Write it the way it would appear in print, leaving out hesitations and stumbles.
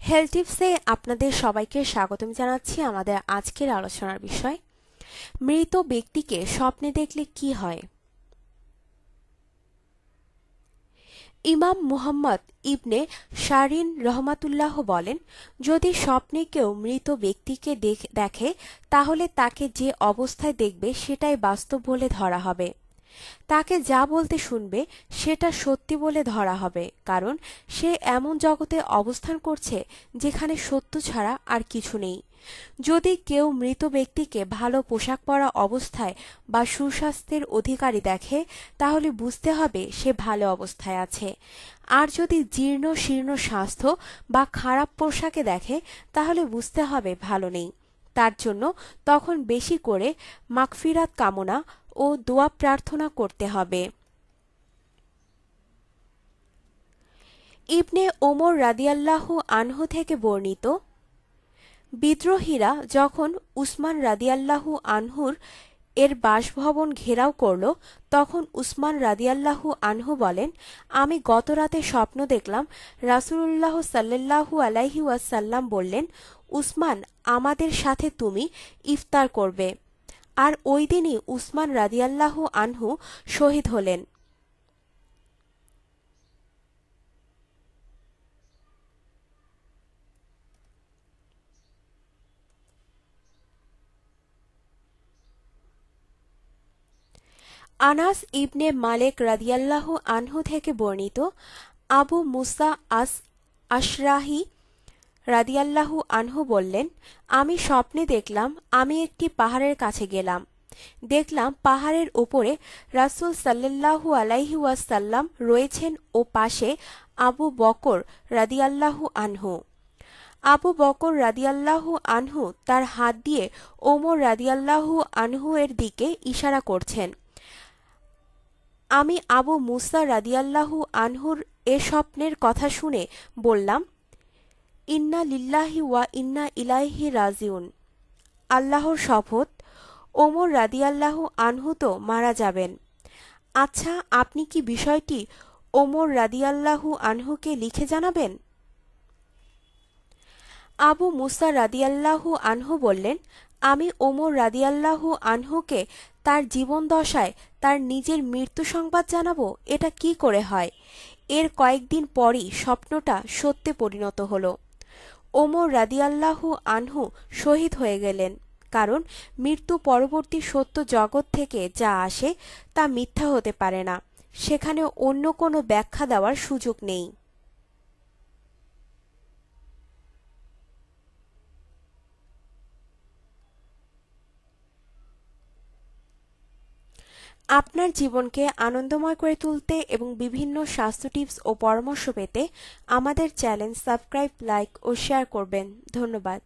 Health টিপসে আপনাদের সবাইকে স্বাগতম জানাচ্ছি। আমাদের আজকের আলোচনার বিষয়, মৃত ব্যক্তিকে স্বপ্নে দেখলে কি হয়। ইমাম মুহাম্মদ ইবনে শারিন রহমাতুল্লাহ বলেন, যদি স্বপ্নে কেউ মৃত ব্যক্তিকে দেখে তাহলে তাকে যে অবস্থায় দেখবে সেটাই বাস্তব বলে ধরা হবে। তাকে যা বলতে শুনবে সেটা সত্যি বলে ধরা হবে, কারণ সে এমন জগতে অবস্থান করছে যেখানে সত্য ছাড়া আর কিছু নেই। যদি কেউ মৃত ব্যক্তিকে ভালো পোশাক পরা অবস্থায় বা সুস্বাস্থ্যের অধিকারী দেখে তাহলে বুঝতে হবে সে ভালো অবস্থায় আছে। আর যদি জীর্ণ শীর্ণ স্বাস্থ্য বা খারাপ পোশাকে দেখে তাহলে বুঝতে হবে ভালো নেই। তার জন্য তখন বেশি করে মাগফিরাত কামনা ও দোয়া প্রার্থনা করতে হবে। ইবনে ওমর রাদিয়াল্লাহু আনহু থেকে বর্ণিত, বিদ্রোহীরা যখন উসমান রাদিয়াল্লাহু আনহুর এর বাসভবন ঘেরাও করল তখন উসমান রাদিয়াল্লাহু আনহু বলেন, আমি গত রাতে স্বপ্ন দেখলাম রাসূলুল্লাহ সাল্লাল্লাহু আলাইহি ওয়াসাল্লাম বললেন, উসমান, আমাদের সাথে তুমি ইফতার করবে। আর ওই দিনই উসমান রাদিয়াল্লাহু আনহু শহীদ হলেন। আনাস ইবনে মালেক রাদিয়াল্লাহু আনহু থেকে বর্ণিত, আবু মুসা আশরাহি রাদিয়াল্লাহু আনহু বললেন, আমি স্বপ্নে দেখলাম আমি একটি পাহাড়ের কাছে গেলাম। দেখলাম পাহাড়ের উপরে রাসূল সাল্লাল্লাহু আলাইহি ওয়াসাল্লাম রয়েছেন ও পাশে আবু বকর রাদিয়াল্লাহু আনহু। আবু বকর রাদিয়াল্লাহু আনহু তার হাত দিয়ে ওমর রাদিয়াল্লাহু আনহু এর দিকে ইশারা করছেন। আমি আবু মুসা রাদিয়াল্লাহু আনহুর এ স্বপ্নের কথা শুনে বললাম, ইন্না লিল্লাহি ওয়া ইন্না ইলাইহি রাজিউন। আল্লাহর শপথ, ওমর রাদিয়াল্লাহু আনহু তো মারা যাবেন। আচ্ছা, আপনি কি বিষয়টি ওমর রাদিয়াল্লাহু আনহুকে লিখে জানাবেন? আবু মুসা রাদিয়াল্লাহু আনহু বললেন, আমি ওমর রাদিয়াল্লাহু আনহুকে তার জীবনদশায় তার নিজের মৃত্যু সংবাদ জানাবো? এটা কি করে হয়? এর কয়েকদিন পরই স্বপ্নটা সত্যে পরিণত হল। ওমর রাদিয়াল্লাহু আনহু শহীদ হয়ে গেলেন, কারণ মৃত্যু পরবর্তী সত্য জগৎ থেকে যা আসে তা মিথ্যা হতে পারে না, সেখানে অন্য কোনো ব্যাখ্যা দেওয়ার সুযোগ নেই। আপনার জীবনকে আনন্দময় করে তুলতে এবং বিভিন্ন স্বাস্থ্য টিপস ও পরামর্শ পেতে আমাদের চ্যানেল সাবস্ক্রাইব, লাইক ও শেয়ার করবেন। ধন্যবাদ।